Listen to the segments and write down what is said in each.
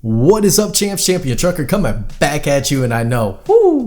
What is up, champs? Champion Trucker coming back at you, and I know,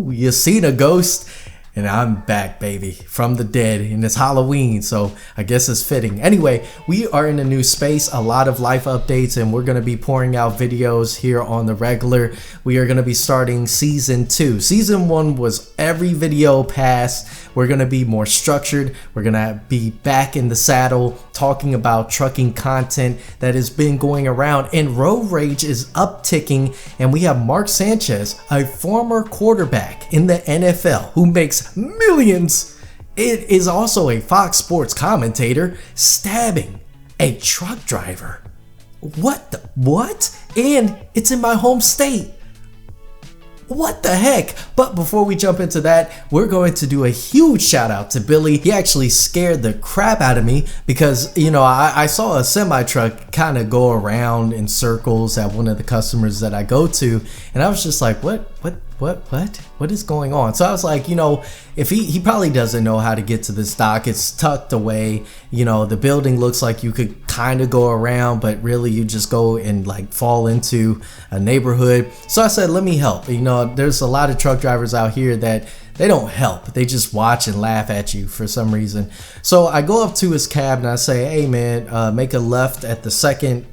you seen a ghost, and I'm back, baby, from the dead, and it's Halloween, so I guess it's fitting. Anyway, we are in a new space, a lot of life updates, and we're going to be pouring out videos here on the regular. We are going to be starting season 2. Season 1 was every video pass. We're going to be more structured. We're going to be back in the saddle talking about trucking content that has been going around, and road rage is upticking, and we have Mark Sanchez, a former quarterback in the NFL who makes millions. It is also a Fox Sports commentator stabbing a truck driver. What? And it's in my home state. What the heck? But before we jump into that, we're going to do a huge shout out to Billy. He actually scared the crap out of me because, you know, I saw a semi truck kind of go around in circles at one of the customers that I go to, and I was just like, what is going on? So I was like, you know, if he probably doesn't know how to get to this dock. It's tucked away, you know, the building looks like you could kind of go around, but really you just go and like fall into a neighborhood. So I said, let me help. You know, there's a lot of truck drivers out here that they don't help. They just watch and laugh at you for some reason. So I go up to his cab and I say, hey man, make a left at the second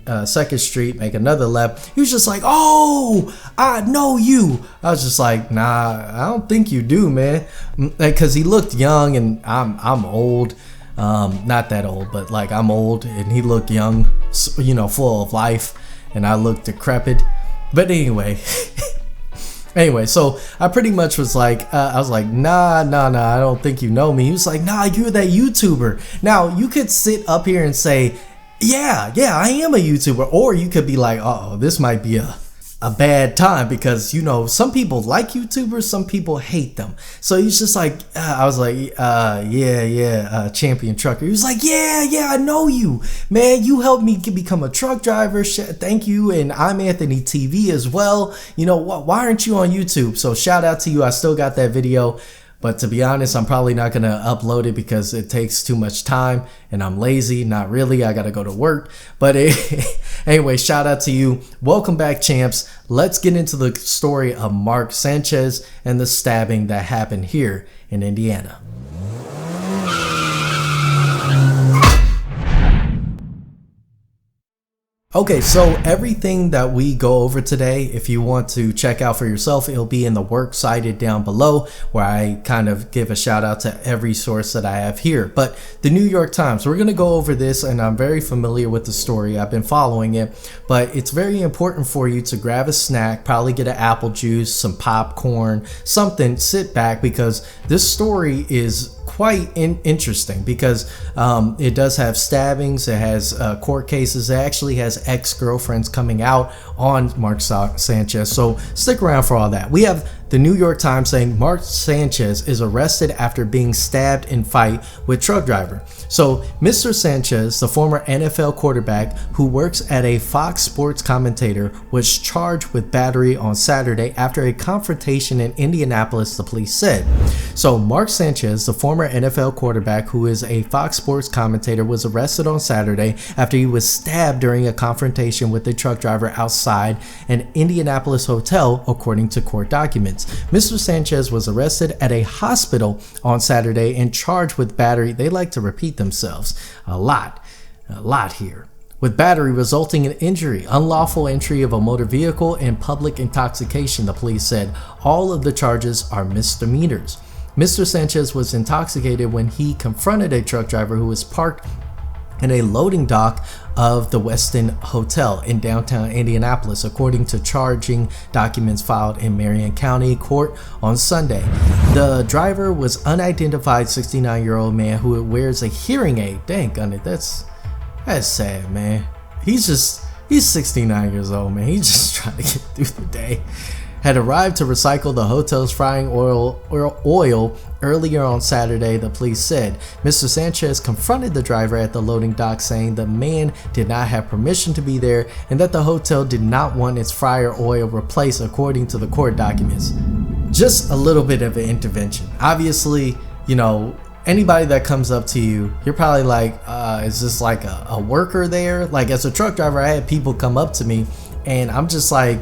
street, make another left. He was just like, oh, I know you. I was just like, nah, I don't think you do, man. Because he looked young and I'm old. Not that old, but like I'm old, and he looked young, you know, full of life, and I looked decrepit. But anyway. Anyway, so I pretty much was like, I was like, nah, I don't think you know me. He was like, nah, you're that YouTuber. Now, you could sit up here and say, yeah, I am a YouTuber. Or you could be like, uh-oh, this might be a bad time because, you know, some people like YouTubers, some people hate them. So he's just like, I was like, Champion Trucker. He was like, yeah, I know you, man. You helped me become a truck driver. Thank you. And I'm Anthony TV as well. You know, why aren't you on YouTube? So shout out to you. I still got that video. But to be honest, I'm probably not going to upload it because it takes too much time and I'm lazy. Not really. I got to go to work. But anyway, shout out to you. Welcome back, champs. Let's get into the story of Mark Sanchez and the stabbing that happened here in Indiana. Okay, so everything that we go over today, if you want to check out for yourself, it'll be in the work cited down below, where I kind of give a shout out to every source that I have here. But the New York Times, we're going to go over this, and I'm very familiar with the story. I've been following it, but it's very important for you to grab a snack, probably get an apple juice, some popcorn, something, sit back, because this story is quite interesting because it does have stabbings, it has court cases, it actually has ex-girlfriends coming out on Mark Sanchez, so stick around for all that. We have the New York Times saying Mark Sanchez is arrested after being stabbed in fight with truck driver. So Mr. Sanchez, the former NFL quarterback who works at a Fox Sports commentator, was charged with battery on Saturday after a confrontation in Indianapolis, the police said. So Mark Sanchez, the former NFL quarterback who is a Fox Sports commentator, was arrested on Saturday after he was stabbed during a confrontation with a truck driver outside an Indianapolis hotel, according to court documents. Mr. Sanchez was arrested at a hospital on Saturday and charged with battery. They like to repeat themselves a lot here. With battery resulting in injury, unlawful entry of a motor vehicle, and public intoxication, the police said. All of the charges are misdemeanors. Mr. Sanchez was intoxicated when he confronted a truck driver who was parked in a loading dock of the Westin Hotel in downtown Indianapolis, according to charging documents filed in Marion County Court on Sunday. The driver was unidentified 69-year-old man who wears a hearing aid. Dang on it, that's sad, man. He's 69 years old, man. He's just trying to get through the day. Had arrived to recycle the hotel's frying oil earlier on Saturday, the police said. Mr. Sanchez confronted the driver at the loading dock, saying the man did not have permission to be there and that the hotel did not want its fryer oil replaced, according to the court documents. Just a little bit of an intervention. Obviously, you know, anybody that comes up to you, you're probably like, is this like a worker there? Like as a truck driver, I had people come up to me And I'm just like,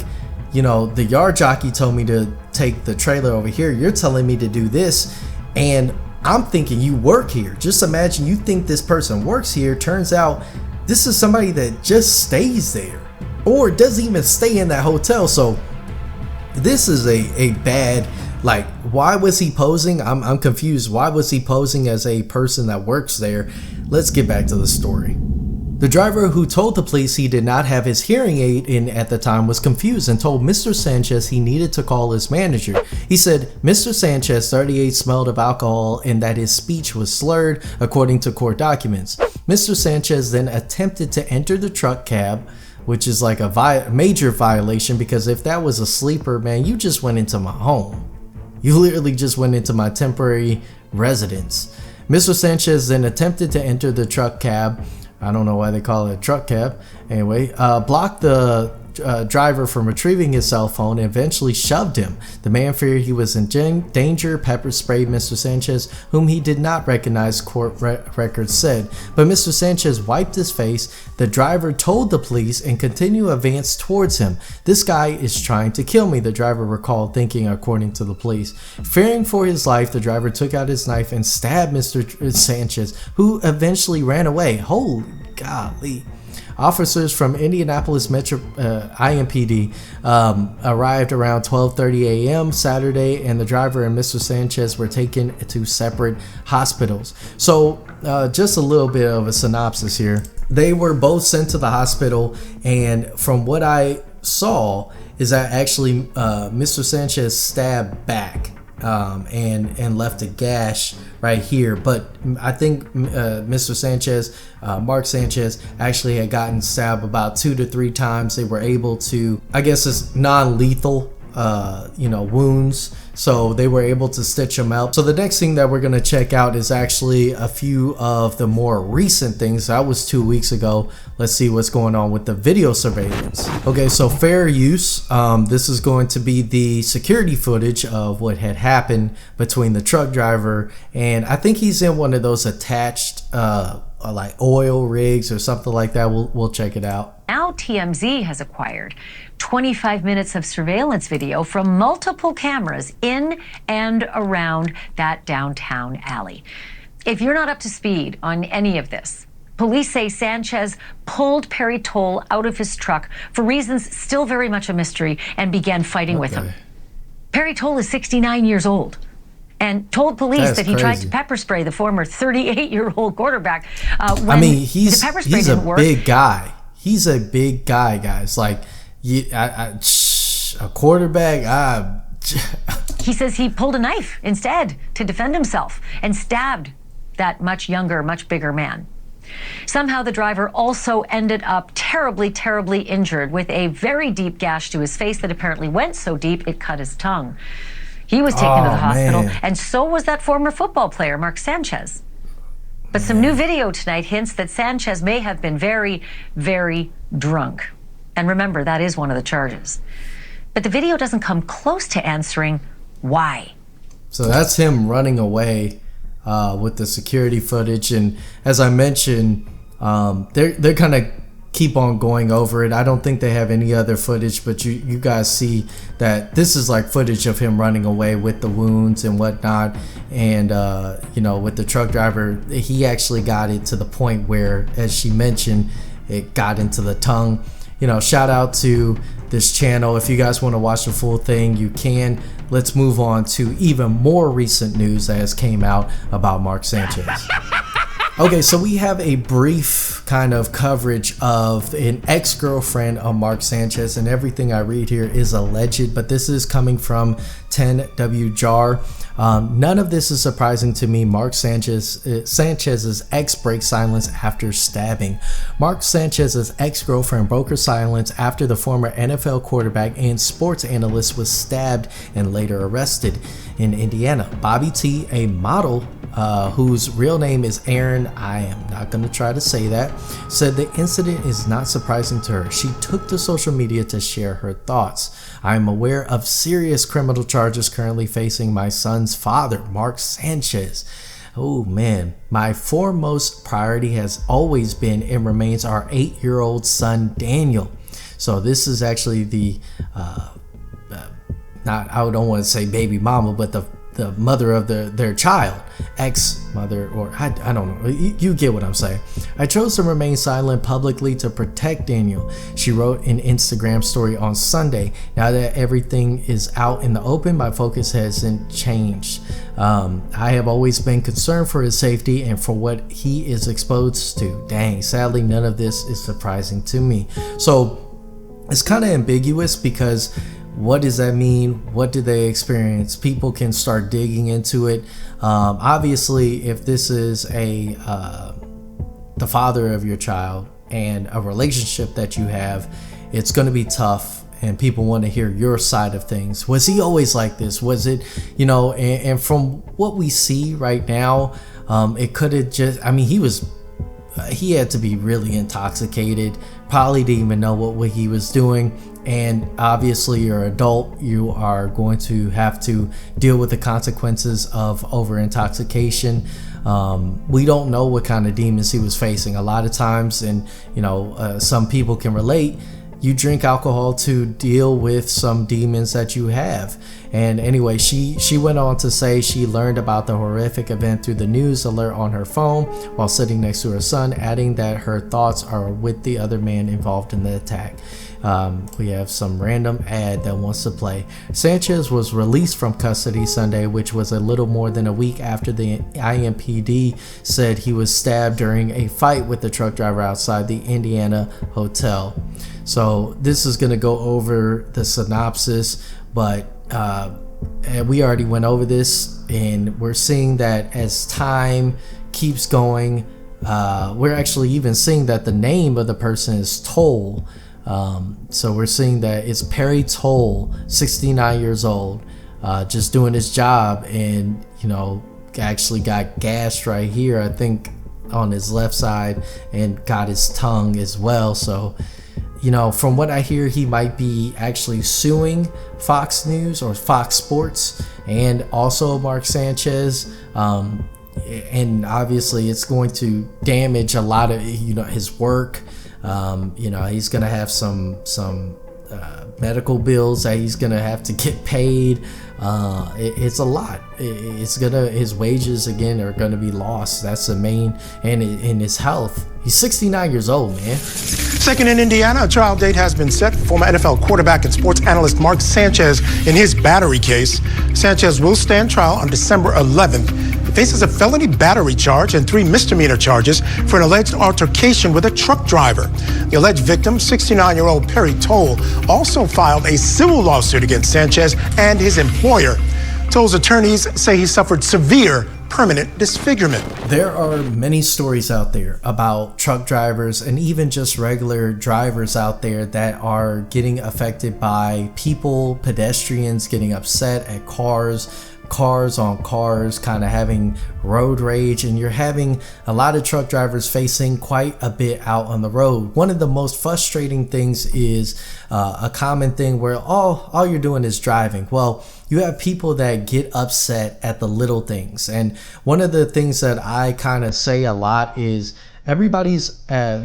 you know, the yard jockey told me to take the trailer over here. You're telling me to do this. And I'm thinking you work here. Just imagine you think this person works here. Turns out this is somebody that just stays there or doesn't even stay in that hotel. So this is a bad, like, why was he posing? I'm confused. Why was he posing as a person that works there? Let's get back to the story. The driver who told the police he did not have his hearing aid in at the time was confused and told Mr. Sanchez he needed to call his manager. He said Mr. Sanchez, 38, smelled of alcohol and that his speech was slurred, according to court documents. Mr. Sanchez then attempted to enter the truck cab, which is like a major violation, because if that was a sleeper, man, you just went into my home. You literally just went into my temporary residence. Mr. Sanchez then attempted to enter the truck cab. I don't know why they call it a truck cab. Anyway, blocked the driver from retrieving his cell phone and eventually shoved him. The man feared he was in danger, pepper sprayed Mr. Sanchez, whom he did not recognize, court records said. But Mr. Sanchez wiped his face. The driver told the police and continued to advance towards him. This guy is trying to kill me, the driver recalled, thinking, according to the police. Fearing for his life, the driver took out his knife and stabbed Mr. Sanchez, who eventually ran away. Holy golly. Officers from Indianapolis Metro IMPD arrived around 12:30 a.m. Saturday, and the driver and Mr. Sanchez were taken to separate hospitals. So just a little bit of a synopsis here. They were both sent to the hospital, and from what I saw is that actually Mr. Sanchez stabbed back and left a gash right here, but I think Mr. Sanchez, Mark Sanchez, actually had gotten stabbed about 2 to 3 times. They were able to, I guess it's non-lethal wounds, so they were able to stitch them out. So the next thing that we're going to check out is actually a few of the more recent things. That was 2 weeks ago. Let's see what's going on with the video surveillance. Okay, so fair use. This is going to be the security footage of what had happened between the truck driver, and I think he's in one of those attached like oil rigs or something like that. We'll check it out. Now TMZ has acquired 25 minutes of surveillance video from multiple cameras in and around that downtown alley. If you're not up to speed on any of this, police say Sanchez pulled Perry Toll out of his truck for reasons still very much a mystery and began fighting with him. Perry Toll is 69 years old and told police that he tried to pepper spray the former 38-year-old quarterback. When I mean, he's a work, big guy. He's a big guy, guys. Like, a quarterback. He says he pulled a knife instead to defend himself and stabbed that much younger, much bigger man. Somehow the driver also ended up terribly, terribly injured with a very deep gash to his face that apparently went so deep it cut his tongue. He was taken to the hospital, and so was that former football player, Mark Sanchez. But some new video tonight hints that Sanchez may have been very, very drunk. And remember, that is one of the charges. But the video doesn't come close to answering why. So that's him running away with the security footage. And as I mentioned, they're kind of keep on going over it. I don't think they have any other footage, but you guys see that this is like footage of him running away with the wounds and whatnot. And with the truck driver, he actually got it to the point where, as she mentioned, it got into the tongue. Shout out to this channel. If you guys want to watch the full thing, you can. Let's move on to even more recent news that has came out about Mark Sanchez. Okay, so we have a brief kind of coverage of an ex-girlfriend of Mark Sanchez, and everything I read here is alleged, but this is coming from 10WJAR. None of this is surprising to me. Mark Sanchez's ex breaks silence after stabbing. Mark Sanchez's ex-girlfriend broke her silence after the former NFL quarterback and sports analyst was stabbed and later arrested in Indiana. Bobby T, a model whose real name is Erin, I am not going to try to say that, said the incident is not surprising to her. She took to social media to share her thoughts. I am aware of serious criminal charges currently facing my son's father, Mark Sanchez. Oh man, my foremost priority has always been and remains our 8-year-old son, Daniel. So this is actually the not, I don't want to say baby mama, but the mother of their child, ex-mother, or I don't know, you get what I'm saying. I chose to remain silent publicly to protect Daniel, she wrote an Instagram story on Sunday. Now that everything is out in the open, my focus hasn't changed. I have always been concerned for his safety and for what he is exposed to. Dang, sadly none of this is surprising to me. So it's kind of ambiguous, because what does that mean? What do they experience? People can start digging into it. Obviously, if this is the father of your child and a relationship that you have, it's going to be tough, and people want to hear your side of things. Was he always like this? Was it, and from what we see right now, it could have just, he had to be really intoxicated, probably didn't even know what he was doing. And obviously you're an adult, you are going to have to deal with the consequences of over intoxication. We don't know what kind of demons he was facing. A lot of times, and some people can relate, you drink alcohol to deal with some demons that you have. And anyway, she went on to say she learned about the horrific event through the news alert on her phone while sitting next to her son, adding that her thoughts are with the other man involved in the attack. We have some random ad that wants to play. Sanchez was released from custody Sunday, which was a little more than a week after the IMPD said he was stabbed during a fight with the truck driver outside the Indiana hotel. So this is going to go over the synopsis, but we already went over this, and we're seeing that as time keeps going, we're actually even seeing that the name of the person is Toll. So we're seeing that it's Perry Toll, 69 years old, just doing his job, and actually got gashed right here, I think on his left side, and got his tongue as well. So from what I hear, he might be actually suing Fox News or Fox Sports and also Mark Sanchez. And obviously it's going to damage a lot of his work. He's gonna have some medical bills that he's gonna have to get paid. It's a lot. His wages again are gonna be lost. That's the main, and in his health. He's 69 years old, man. Second in Indiana, a trial date has been set for former NFL quarterback and sports analyst Mark Sanchez in his battery case. Sanchez will stand trial on December 11th. He faces a felony battery charge and 3 misdemeanor charges for an alleged altercation with a truck driver. The alleged victim, 69-year-old Perry Toll, also filed a civil lawsuit against Sanchez and his employer. Toll's attorneys say he suffered severe permanent disfigurement. There are many stories out there about truck drivers and even just regular drivers out there that are getting affected by people, pedestrians getting upset at cars on cars, kind of having road rage, and you're having a lot of truck drivers facing quite a bit out on the road. One of the most frustrating things is a common thing where all you're doing is driving. Well, you have people that get upset at the little things, and one of the things that I kind of say a lot is everybody's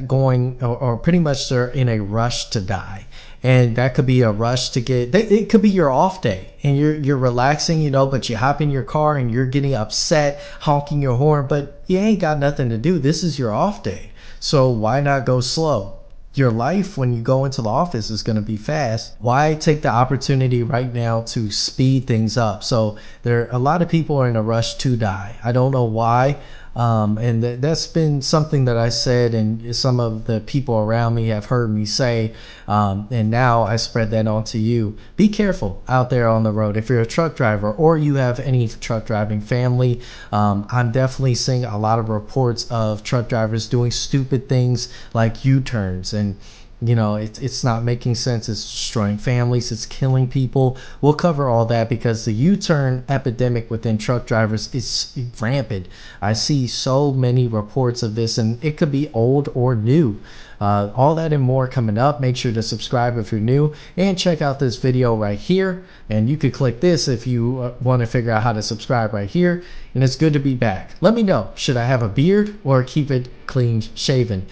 going, or pretty much they're in a rush to die. And that could be a rush to it could be your off day and you're relaxing, but you hop in your car and you're getting upset, honking your horn, but you ain't got nothing to do. This is your off day. So why not go slow? Your life when you go into the office is going to be fast. Why take the opportunity right now to speed things up? So a lot of people are in a rush to die. I don't know why. And that's been something that I said, and some of the people around me have heard me say, and now I spread that on to you. Be careful out there on the road. If you're a truck driver or you have any truck driving family, I'm definitely seeing a lot of reports of truck drivers doing stupid things like U-turns, and it's not making sense. It's destroying families. It's killing people. We'll cover all that because the U-turn epidemic within truck drivers is rampant. I see so many reports of this, and it could be old or new. All that and more coming up. Make sure to subscribe if you're new, and check out this video right here. And you could click this if you want to figure out how to subscribe right here. And it's good to be back. Let me know, should I have a beard or keep it clean shaven?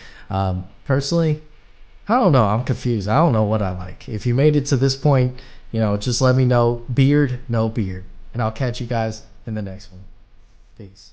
Personally, I don't know. I'm confused. I don't know what I like. If you made it to this point, just let me know. Beard, no beard. And I'll catch you guys in the next one. Peace.